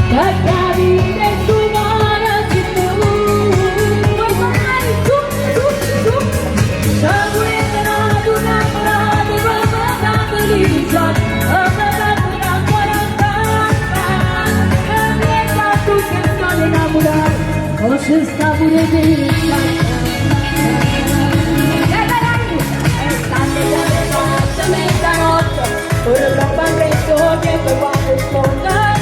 Tercari tu mare tu, vuoi fare tu, sapuire una parata, roba felice, una quarantena, e tu che sto innamorata, o se sta pure vita. Mezzanotte, ora troppo presto che poi quando sponda